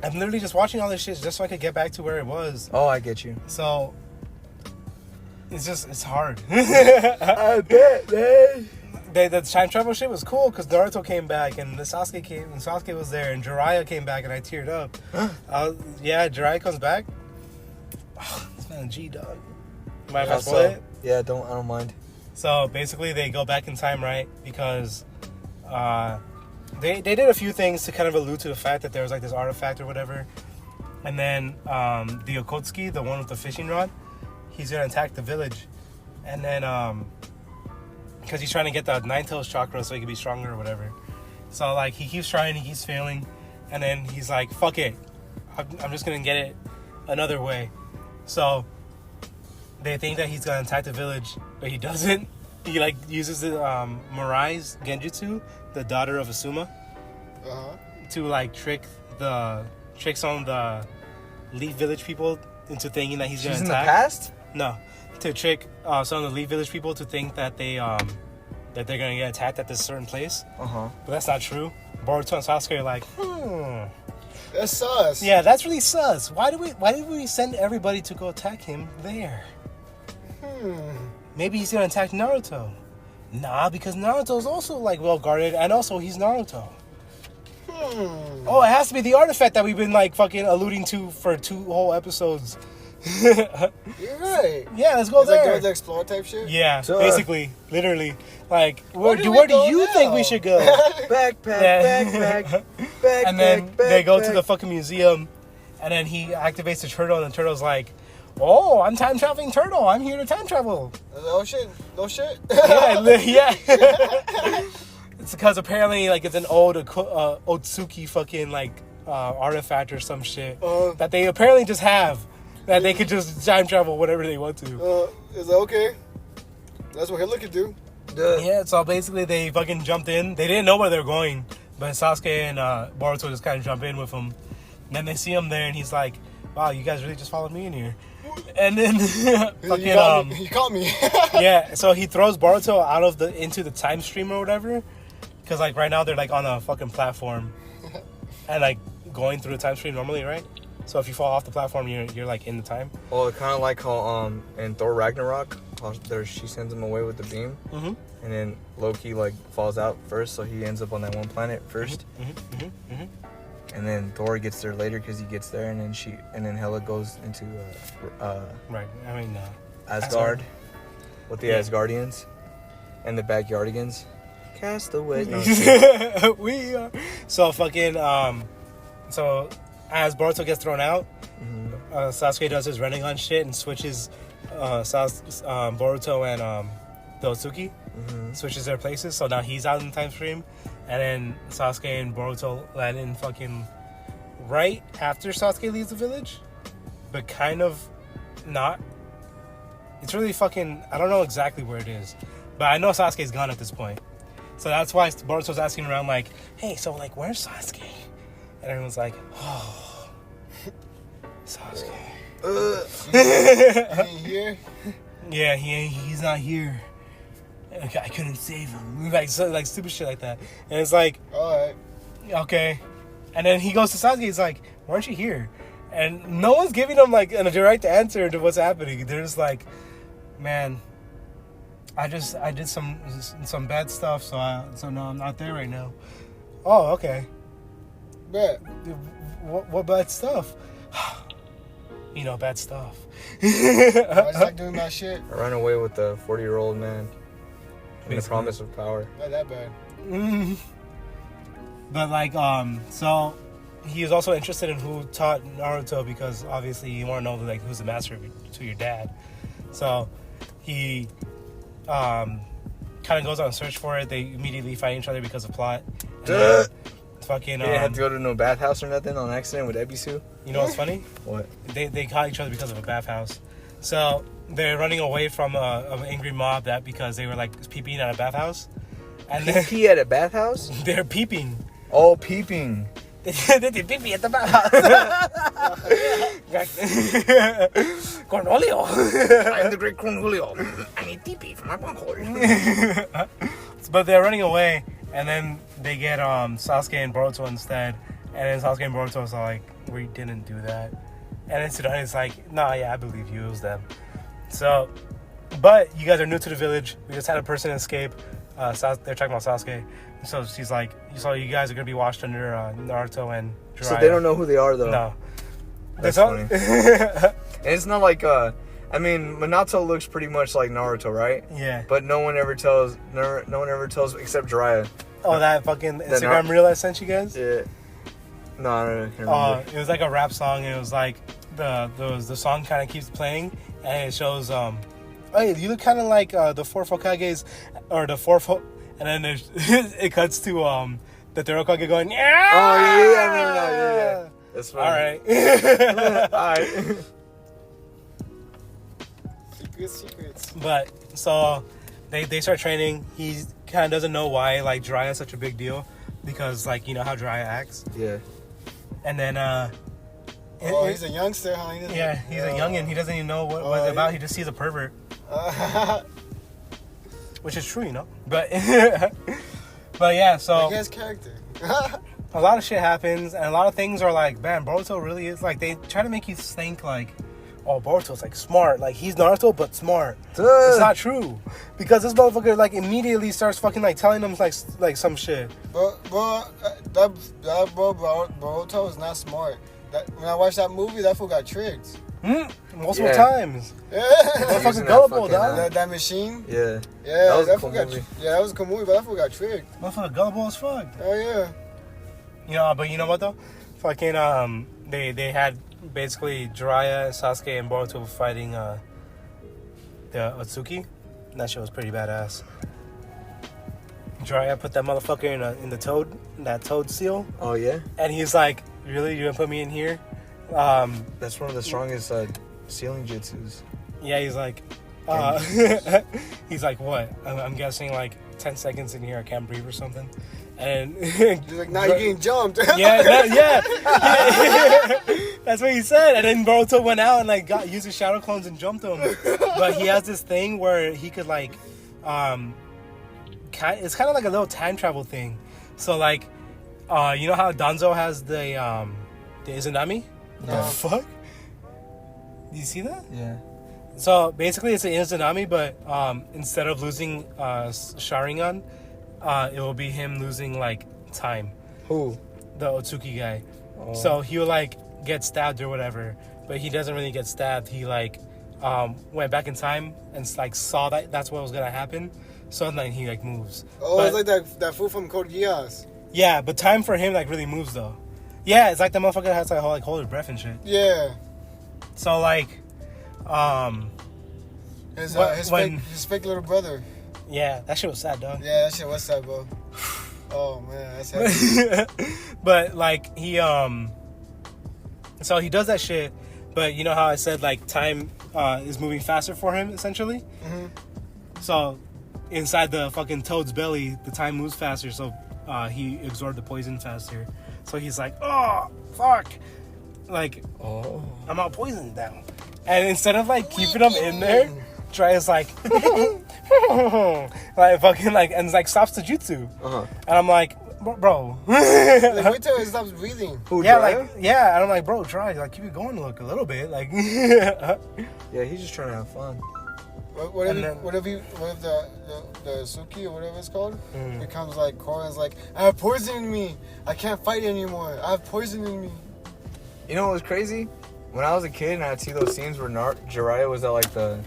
literally just watching all this shit just so I could get back to where it was. Oh, I get you. So it's hard. I bet, man. The time travel shit was cool because Naruto came back and the Sasuke came and Sasuke was there and Jiraiya came back and I teared up. Yeah, Jiraiya comes back. Oh, this man a G dog. Mind if I spoil it? Yeah, I don't mind. So basically, they go back in time, right? Because they did a few things to kind of allude to the fact that there was like this artifact or whatever. And then the Okotsuki, the one with the fishing rod, he's gonna attack the village, and then because he's trying to get the Nine Tails chakra so he can be stronger or whatever. So like he keeps trying, he keeps failing, and then he's like, "Fuck it, I'm just gonna get it another way." So they think that he's gonna attack the village, but he doesn't. He like uses the Mirai's Genjutsu, the daughter of Asuma, to like trick some of the Leaf Village people into thinking that he's gonna attack. She's in the past? No, to trick some of the Leaf Village people to think that they're gonna get attacked at this certain place. But that's not true. Boruto and Sasuke are like, That's sus. Yeah, that's really sus. Why did we send everybody to go attack him there? Maybe he's gonna attack Naruto. Nah, because Naruto's also like well guarded, and also he's Naruto. Oh, it has to be the artifact that we've been like fucking alluding to for 2 whole episodes. You're right. Yeah, let's go it's there. Like the explore type shit. Yeah, So, basically, literally, like where do we you now? think we should go? Backpack. And then they go to the fucking museum, and then he activates the turtle, and the turtle's like, "Oh, I'm time traveling turtle. I'm here to time travel." Oh shit! No shit. Yeah. It's because apparently like it's an old Otsuki fucking like artifact or some shit that they apparently just have, that they could just time travel whatever they want to. Is that okay? That's what Hitler could do. Yeah, so basically they fucking jumped in. They didn't know where they were going, but Sasuke and Boruto just kind of jump in with him. And then they see him there, and he's like, "Wow, you guys really just followed me in here." And then fucking you caught me. Yeah, so he throws Boruto out of into the time stream or whatever, because like right now they're like on a fucking platform and like going through the time stream normally, right? So if you fall off the platform, you're like in the time. Well, kind of like how in Thor Ragnarok, she sends him away with the beam, and then Loki like falls out first, so he ends up on that one planet first. And then Thor gets there later because he gets there, and then Hela goes into right. I mean Asgard with the Asgardians and the Backyardigans. Castaways. No, we are so fucking so as Boruto gets thrown out, Sasuke does his Rinnegan shit and switches Boruto and the Otsuki switches their places, so now he's out in the time stream, and then Sasuke and Boruto land in fucking right after Sasuke leaves the village, but kind of not. It's really fucking, I don't know exactly where it is, but I know Sasuke's gone at this point. So that's why Boruto's asking around like, "Hey, so like, where's Sasuke?" And everyone's like, "Oh, Sasuke." He ain't here? Yeah, he's not here. I couldn't save him. Like stupid shit like that. And it's like, alright. Okay. And then he goes to Sasuke, he's like, "Why aren't you here?" And no one's giving him like a direct answer to what's happening. They're just like, "Man, I did some bad stuff, so no, I'm not there right now." Oh, okay. Bet. What bad stuff? You know, bad stuff. I just like doing my shit. I ran away with the 40-year-old man. And the promise of power. Not that bad. But like, so he was also interested in who taught Naruto because obviously you want to know like who's the master to your dad. So he kind of goes on a search for it. They immediately find each other because of plot. Fucking. They didn't have to go to no bathhouse or nothing on accident with Ebisu. You know what's funny? What? They caught each other because of a bathhouse. So they're running away from an angry mob because they were like peeping at a bathhouse. And then Pee at a bathhouse? they're peeping. Oh, peeping. They did pee at the bathhouse. Cornelio. I'm the great Cornelio. I need pee from my bunghole. But they're running away, and then they get Sasuke and Boruto instead. And then Sasuke and Boruto is like, we didn't do that. And then Tsunade like, nah, yeah, I believe you. It was them. So, but you guys are new to the village. We just had a person escape. They're talking about Sasuke. So she's like, so you guys are going to be washed under Naruto and Jiraiya. So they don't know who they are, though. No. That's funny. And it's not like, I mean, Minato looks pretty much like Naruto, right? Yeah. But no one ever tells except Jiraiya. Oh, that fucking Instagram reel I sent you guys? Yeah. No, I can't remember. It was like a rap song. And it was like the song kind of keeps playing, and it shows hey, you look kind of like the four Hokages, or the four and then it cuts to the third Hokage going, yeah. Oh yeah, I remember that. Yeah. That's funny. All right. All right. Secrets. But so they start training. He kind of doesn't know why like Jiraiya is such a big deal, because like you know how Jiraiya acts. Yeah. And then he's a youngster, huh? He's a youngin'. He doesn't even know what it's about. He just sees a pervert. Which is true, you know. But but yeah, so he has character. a lot of shit happens, and a lot of things are like, man, Boruto really is like, they try to make you think like, oh, Boruto's like smart, like he's Naruto but smart. It's not true, because this motherfucker like immediately starts fucking like telling them like some shit. Boruto is not smart. When I watched that movie, that fool got tricked. Multiple times. Yeah. Motherfucking gullible, dog. That machine. Yeah. Yeah, that was a cool movie. Yeah, that was a cool movie, but that fool got tricked. Motherfucker gullible as fuck. Oh yeah. You know, but you know what though? Fucking they had basically Jiraiya, Sasuke, and Boruto fighting the Otsuki. And that shit was pretty badass. Jiraiya put that motherfucker in the toad seal. Oh yeah. And he's like, really, you gonna put me in here? That's one of the strongest sealing jutsus. Yeah, he's like, he's like, what? I'm guessing like 10 seconds in here, I can't breathe or something. And he's like, now you're getting jumped. Yeah. That's what he said. And then Boruto went out and like used his shadow clones and jumped him. But he has this thing where he could like, it's kind of like a little time travel thing. So like, you know how Danzo has the Izanami? No. The fuck? Do you see that? Yeah. So basically, it's an Izanami, but instead of losing Sharingan, it will be him losing like time. Who? The Otsuki guy. Oh. So he'll like get stabbed or whatever, but he doesn't really get stabbed. He like went back in time and like saw that's what was gonna happen. So then he like moves. Oh, it's like that fool from Code Geass. Yeah, but time for him like really moves though. Yeah, it's like the motherfucker has to like hold his breath and shit. Yeah. So like, his fake little brother. Yeah, that shit was sad, dog. Yeah, that shit was sad, bro. Oh man, that's sad. But like he so he does that shit, but you know how I said like time is moving faster for him essentially. Mm-hmm. So inside the fucking toad's belly, the time moves faster, so he absorbed the poison faster. So he's like, oh fuck, like I'm all poisoned now. And instead of like keeping him in there, Jiraiya's like like fucking like, and like stops the jutsu. And I'm like, bro. Like, wait till it stops breathing. Who, Yeah, Jiraiya? like yeah, and I'm like, bro, try like keep it going a little bit, like. Yeah, he's just trying to have fun. What if the Suki or whatever it's called becomes like Koran's like, I have poison in me. I can't fight anymore. I have poison in me. You know what was crazy? When I was a kid and I'd see those scenes where Jiraiya was at like the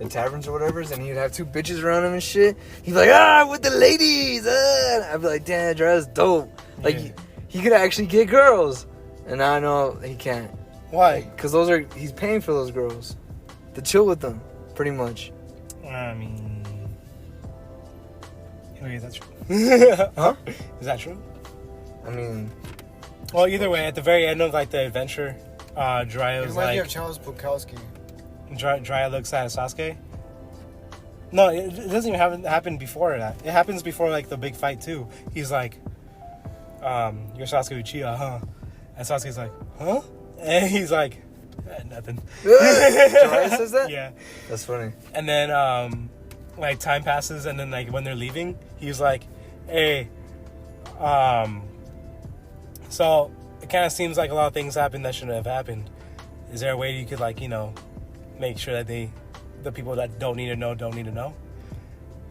the taverns or whatever, and he'd have 2 bitches around him and shit. He'd be like, with the ladies. I'd be like, damn, that's dope. Like, he could actually get girls. And now I know he can't. Why? Because he's paying for those girls to chill with them, pretty much. I mean, wait, is that true? Huh? Is that true? I mean, well, either way, at the very end of like the adventure, Jiraiya was like, of Charles Bukowski. Jiraiya looks at Sasuke. No, it doesn't even happen before that. It happens before like the big fight too. He's like, "You're Sasuke Uchiha, huh?" And Sasuke's like, "Huh?" And he's like, "Nothing." Jiraiya says that? Yeah. That's funny. And then, like, time passes, and then, like, when they're leaving, he's like, hey, so it kind of seems like a lot of things happened that shouldn't have happened. Is there a way you could, like, you know, make sure that the people that don't need to know?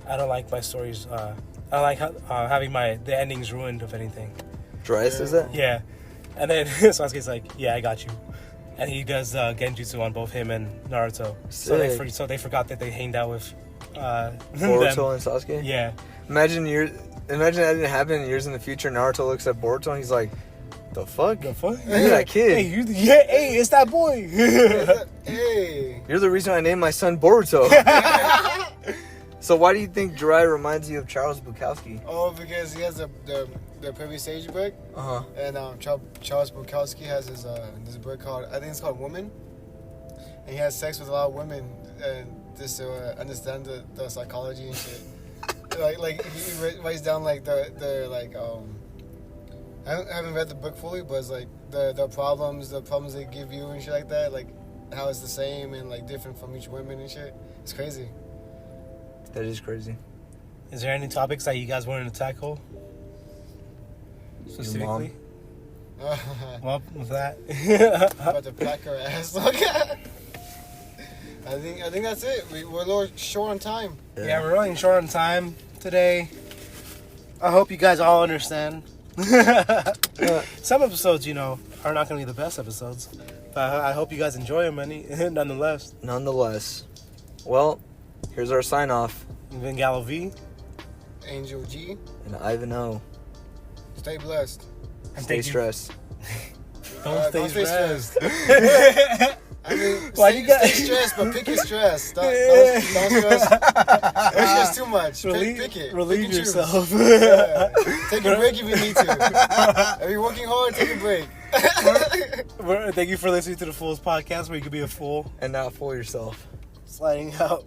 I don't like my stories, I don't like having the endings ruined, if anything. Jiraiya says that? Yeah. And then Sasuke's like, yeah, I got you. And he does genjutsu on both him and Naruto. So they forgot that they hanged out with Boruto and Sasuke? Yeah. Imagine that didn't happen years in the future. Naruto looks at Boruto and he's like, the fuck? The fuck? You're that kid. Hey, it's that boy. Hey. You're the reason I named my son Boruto. So why do you think Jiraiya reminds you of Charles Bukowski? Oh, because he has the previous sage book. Uh-huh. And Charles Bukowski has this book called, I think it's called Woman. And he has sex with a lot of women and just to understand the psychology and shit. like he writes down like the like I haven't read the book fully, but it's like the problems they give you and shit like that, like how it's the same and like different from each woman and shit. It's crazy. That is crazy. Is there any topics that you guys wanted to tackle specifically? Well, with that, about to pack her ass. Okay. I think that's it. We're a little short on time. Yeah, we're running short on time today. I hope you guys all understand. Some episodes, you know, are not going to be the best episodes, but I hope you guys enjoy them nonetheless. Nonetheless. Well, here's our sign off. We've been Galo V. Angel G. And Ivan O. Stay blessed. And stay stressed. Don't stay stressed. I mean, Why stay stressed, but pick your stress. Don't stress. Don't stress too much. Pick it. Relieve yourself. Yeah. Take a break if you need to. If you're working hard, take a break. Thank you for listening to the Fools Podcast, where you can be a fool and not fool yourself. Sliding out.